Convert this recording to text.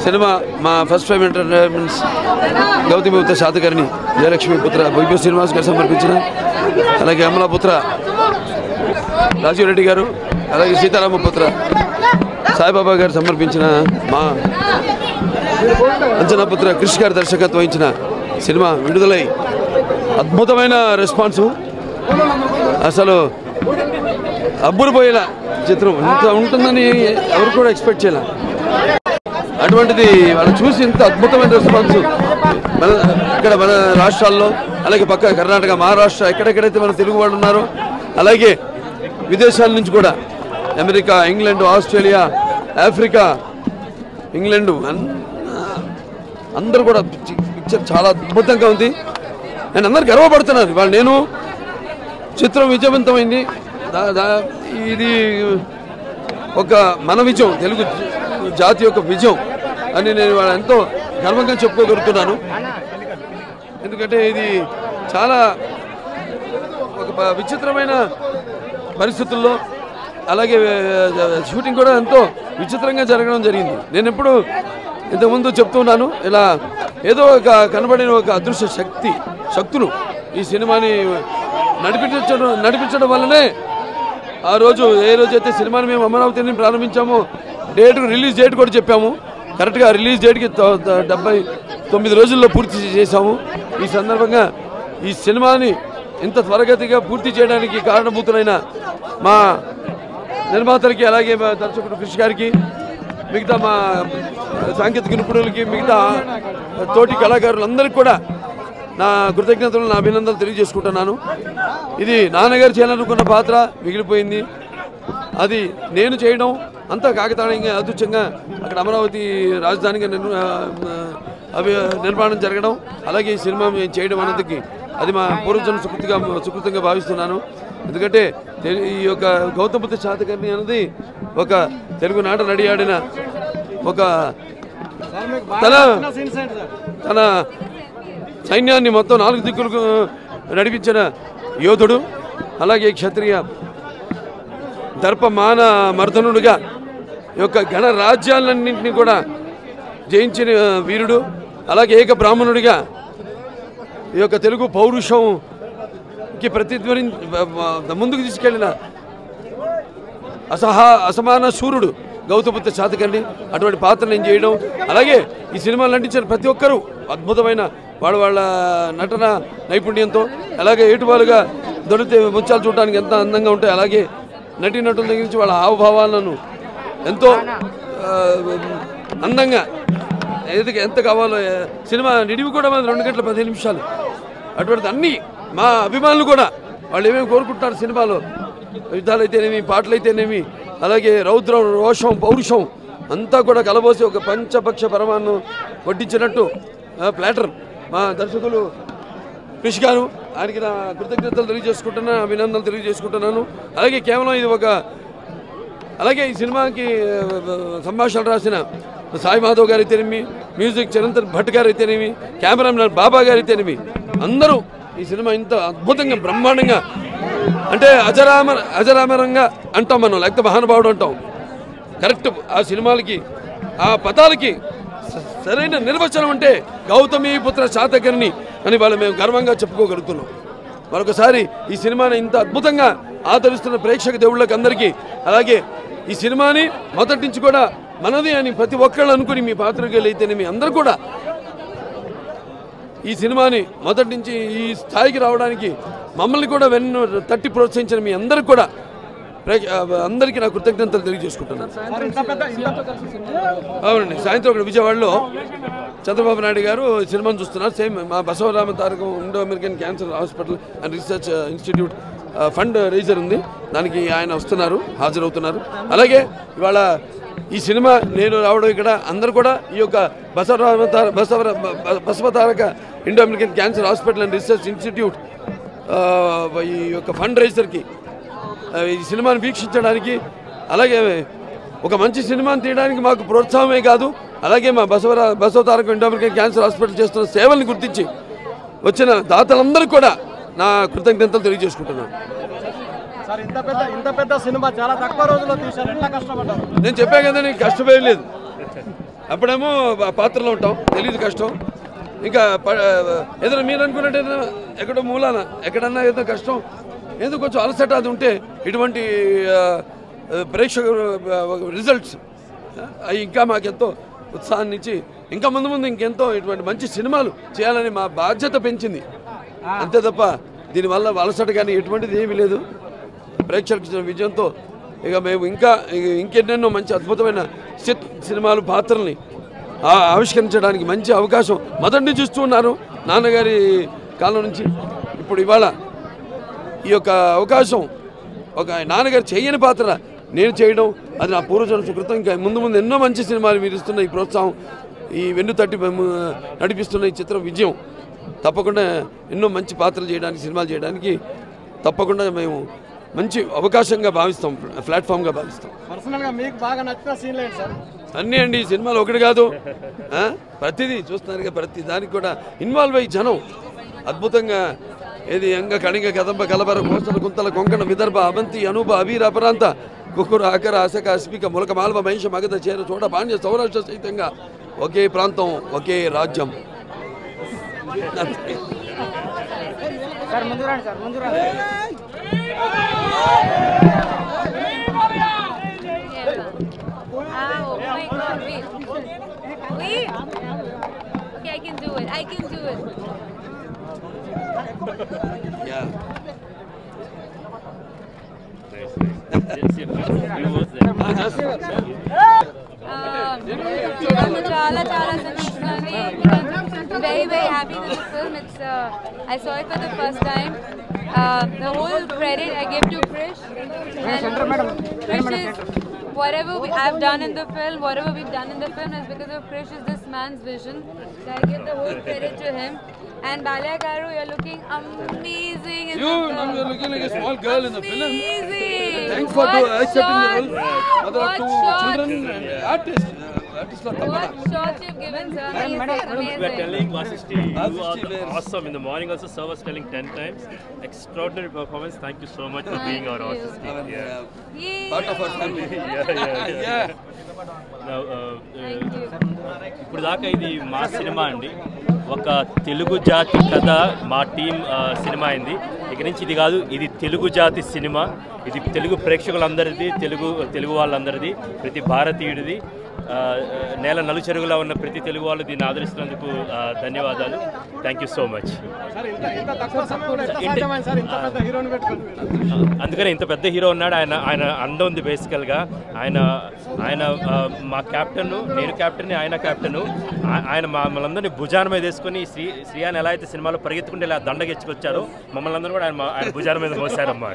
Cinema మా first time entertainments Gautamiputra Satakarni Jayalakshmi పుత్ర వైభవ్ శ్రీనివాస్ గారు సమర్పించిన, అలాగే అమలాపుత్ర రాజీవ్ రెడ్డి గారు, అలాగే సీతారామ పుత్ర సాయిబాబా గారు సమర్పించిన, మా అంజనాపుత్ర కృషి గారు దర్శకత్వం వహించిన సినిమా విడుదలై అద్భుతమైన రెస్పాన్సు. అసలు అబ్బురుపోయేలా చిత్రం ఇంత ఉంటుందని ఎవరు కూడా ఎక్స్పెక్ట్ చేయాలి. అటువంటిది వాళ్ళు చూసి ఇంత అద్భుతమైన రెస్పాన్స్ ఇక్కడ మన రాష్ట్రాల్లో, అలాగే పక్క కర్ణాటక, మహారాష్ట్ర, ఎక్కడెక్కడైతే మన తెలుగు వాళ్ళు ఉన్నారో, అలాగే విదేశాల నుంచి కూడా America, England, Australia, Africa, England అందరూ కూడా పిక్చర్ చాలా అద్భుతంగా ఉంది. నేను అందరు గర్వపడుతున్నారు. వాళ్ళు నేను చిత్రం విజయవంతమైంది. ఇది ఒక మన విజయం, తెలుగు జాతి యొక్క విజయం అని నేను వాళ్ళు ఎంతో గర్వంగా చెప్పుకోగలుగుతున్నాను. ఎందుకంటే ఇది చాలా ఒక విచిత్రమైన పరిస్థితుల్లో, అలాగే షూటింగ్ కూడా ఎంతో విచిత్రంగా జరగడం జరిగింది. నేను ఎప్పుడు ఇంతకుముందు చెప్తున్నాను, ఇలా ఏదో ఒక కనబడిన ఒక అదృశ్య శక్తులు ఈ సినిమాని నడిపించడం వల్లనే ఆ రోజు ఏ రోజైతే సినిమాని మేము అమరావతిని ప్రారంభించామో రిలీజ్ డేట్ కూడా చెప్పాము. కరెక్ట్గా రిలీజ్ డేట్కి 79 రోజుల్లో పూర్తి చేశాము. ఈ సందర్భంగా ఈ సినిమాని ఇంత త్వరగతిగా పూర్తి చేయడానికి కారణభూతులైన మా నిర్మాతలకి, అలాగే మా దర్శకుడు కృషి గారికి, మిగతా మా సాంకేతిక నిపుణులకి, మిగతా తోటి కళాకారులందరికీ కూడా నా కృతజ్ఞతలు, నా అభినందనలు తెలియజేసుకుంటున్నాను. ఇది నాన్నగారు చేయాలనుకున్న పాత్ర మిగిలిపోయింది. అది నేను చేయడం అంతా కాకతాళీయంగా, అదృష్టంగా అక్కడ అమరావతి రాజధానిగా నిర్మాణం జరగడం, అలాగే ఈ సినిమా మేము చేయడం అన్నదికి అది మా పూర్వజన్మ సుకృతంగా భావిస్తున్నాను. ఎందుకంటే ఈ యొక్క గౌతమిపుత్ర శాతకర్ణి అనేది ఒక తెలుగు నాట నడియాడిన ఒక తన సైన్యాన్ని మొత్తం 4 దిక్కులకు నడిపించిన యోధుడు, అలాగే క్షత్రియ దర్పమాన మర్దనుడుగా ఈ యొక్క గణ రాజ్యాలన్నింటినీ కూడా జయించిన వీరుడు, అలాగే ఏక బ్రాహ్మణుడిగా ఈ యొక్క తెలుగు పౌరుషంకి ముందుకు తీసుకెళ్లిన అసమాన శూరుడు గౌతమిపుత్ర శాతకర్ణి. అటువంటి పాత్ర నేను చేయడం, అలాగే ఈ సినిమాలు నటించిన ప్రతి ఒక్కరూ అద్భుతమైన వాళ్ళ నటన నైపుణ్యంతో, అలాగే ఏటువాలుగా దొరికితే ముత్యాలు చూడడానికి ఎంత అందంగా ఉంటాయి, అలాగే నటీనటుల దగ్గర నుంచి వాళ్ళ హావభావాలను ఎంతో అందంగా ఎంత కావాలో. సినిమా నిడివి కూడా మాది 2 గంటల 15 నిమిషాలు. అటువంటిది అన్నీ మా అభిమానులు కూడా వాళ్ళు ఏమేమి కోరుకుంటున్నారు సినిమాలో, యుద్ధాలు అయితేనేమి, పాటలు అయితేనేమి, అలాగే రౌద్రం, రోషం, పౌరుషం అంతా కూడా కలబోసి ఒక పంచపక్ష పరమాన్నం వడ్డించినట్టు ప్లాటర్ మా దర్శకులు కృషి గారు, ఆయనకి నా కృతజ్ఞతలు తెలియజేసుకుంటున్నాను, అభినందనలు తెలియజేసుకుంటున్నాను. అలాగే కేవలం ఇది అలాగే ఈ సినిమాకి సంభాషణలు రాసిన సాయి మాధవ్ గారు అయితేనేమి, మ్యూజిక్ చిరంతన్ భట్ గారు అయితేనేమి, కెమెరామెన్ బాబా గారు అయితేనేమి, అందరూ ఈ సినిమా ఇంత అద్భుతంగా బ్రహ్మాండంగా, అంటే అజరామరంగా అంటాం మనం, లేకపోతే మహానుభావుడు అంటాం. కరెక్ట్ ఆ సినిమాలకి, ఆ పదాలకి సరైన నిర్వచనం అంటే గౌతమిపుత్ర శాతకర్ణి అని వాళ్ళు మేము గర్వంగా చెప్పుకోగలుగుతున్నాం. మరొకసారి ఈ సినిమాని ఇంత అద్భుతంగా ఆదరిస్తున్న ప్రేక్షక దేవుళ్ళకి అందరికీ, అలాగే ఈ సినిమాని మొదటి నుంచి కూడా మనది అని ప్రతి ఒక్కళ్ళు అనుకుని మీ పాత్రికేయులు అయితేనే మీ అందరూ కూడా ఈ సినిమాని మొదటి నుంచి ఈ స్థాయికి రావడానికి మమ్మల్ని కూడా తట్టి ప్రోత్సహించిన మీ అందరికీ కూడా అందరికీ నా కృతజ్ఞతలు తెలియజేసుకుంటున్నాను. అవునండి, సాయంత్రం ఒకటి విజయవాడలో చంద్రబాబు నాయుడు గారు సినిమాను చూస్తున్నారు. సేమ్ మా Basavarama Tarakam Indo American cancer hospital and research institute fund raiser ఉంది, దానికి ఆయన వస్తున్నారు, హాజరవుతున్నారు. అలాగే ఇవాళ ఈ సినిమా నేను రావడం ఇక్కడ అందరూ కూడా ఈ యొక్క Basavataraka Indo American cancer hospital and research institute ఈ యొక్క ఫండ్ రైజర్కి ఈ సినిమాను వీక్షించడానికి, అలాగే ఒక మంచి సినిమాను తీయడానికి మాకు ప్రోత్సాహమే కాదు, అలాగే మా Basavataraka Indo American cancer hospital చేస్తున్న సేవల్ని గుర్తించి వచ్చిన దాతలందరూ కూడా నా కృతజ్ఞతలు తెలియజేసుకుంటున్నాను. ఇంత పెద్ద సినిమా చాలా తక్కువ రోజుల్లో తీశారు, ఎట్లా కష్టపడ్డారు? నేను చెప్పా కదా, నీకు కష్టమే లేదు. అప్పుడేమో పాత్రలో ఉంటాం, తెలియదు కష్టం. ఇంకా ఏదైనా మీరు అనుకున్నట్టు ఎక్కడో మూలాన ఎక్కడన్నా ఏదో కష్టం, ఏదో కొంచెం అలసట అది ఉంటే ఇటువంటి ప్రేక్షకులు రిజల్ట్స్ అవి ఇంకా మాకెంతో ఉత్సాహాన్ని ఇచ్చి ఇంకా ముందు ఇంకెంతో ఇటువంటి మంచి సినిమాలు చేయాలని మా బాధ్యత పెంచింది. అంతే తప్ప దీనివల్ల అలసట కానీ ఎటువంటిది ఏమీ లేదు. ప్రేక్షకులకు ఇచ్చిన విజయంతో ఇక మేము ఇంకెన్నెన్నో మంచి అద్భుతమైన సినిమాలు పాత్రల్ని ఆవిష్కరించడానికి మంచి అవకాశం మొదటి నుంచి చూస్తూ ఉన్నారు నాన్నగారి కాలం నుంచి. ఇప్పుడు ఇవాళ ఈ యొక్క అవకాశం ఒక నాన్నగారు చేయని పాత్ర నేను చేయడం అది నా పూర్వజన్మ సుకృతం. ఇంకా ముందు ఎన్నో మంచి సినిమాలు మీరు ఇస్తున్న ఈ ప్రోత్సాహం, ఈ వెన్ను తట్టి నడిపిస్తున్న ఈ చిత్రం విజయం తప్పకుండా ఎన్నో మంచి పాత్రలు చేయడానికి, సినిమాలు చేయడానికి తప్పకుండా మేము మంచి అవకాశంగా భావిస్తాం, ప్లాట్ఫామ్గా భావిస్తాం. పర్సనల్గా మీకు బాగా నచ్చిన సీన్లు ఏంటి సార్? అన్నీ అండి, సినిమాలు ఒకటి కాదు, ప్రతిదీ చూస్తున్నారు. ప్రతి దానికి కూడా ఇన్వాల్వ్ అయ్యి జనం అద్భుతంగా ఏది అంగ కణిగ కదంబ కలబర కోసల కుంతల కొంకణ విదర్భ అవంతి అనూప అబీర అపరాంత కుకుర అకర అసక అస్మిక ములక మాల్వ మహిష మగధ చేర చోట పాండ్య సౌరాష్ట్ర సహితంగా ఒకే ప్రాంతం ఒకే రాజ్యం. Yeah. Very, very happy with the film. I saw it for the first time. The whole credit I give to Krish. And Krish is whatever I've done in the film, whatever we've done in the film is because of Krish is this man's vision. So I give the whole credit to him. And Balya Garu, you're looking amazing in the film. You're looking like a small girl in the film. Amazing. Thanks for accepting the role. Mother of 2 children and artist. What shots you've given, sir? Amazing. We are telling Vasisti, you are awesome. In the morning also, sir was telling 10 times. Extraordinary performance. Thank you so much for being our Vasisti. Part of our family. Yeah. Now, ఇప్పుడు దాకా ఇది మా cinema అండి, ఒక తెలుగు జాతి కథ మా team cinema అయింది. ఇక నుంచి ఇది కాదు, ఇది తెలుగు జాతి సినిమా. ఇది తెలుగు ప్రేక్షకులందరిది, తెలుగు వాళ్ళందరిది, ప్రతి భారతీయుడిది. నేల నలుచెరుగులా ఉన్న ప్రతి తెలుగు వాళ్ళు దీన్ని ఆదరిస్తున్నందుకు ధన్యవాదాలు. Thank you so much. అందుకనే ఇంత పెద్ద హీరో ఉన్నాడు. ఆయన అండ ఉంది బేసికల్గా. ఆయన మా కెప్టెన్, నేను కెప్టెన్, ఆయన కెప్టెన్. ఆయన మమ్మల్ని అందరినీ భుజాన మీద వేసుకొని శ్రీయాన్ ఎలా అయితే సినిమాలో పరిగెత్తుకుంటే ఇలా దండగెచ్చుకొచ్చారో మమ్మల్ని అందరూ కూడా ఆయన భుజాన మీద మోసారమ్మా.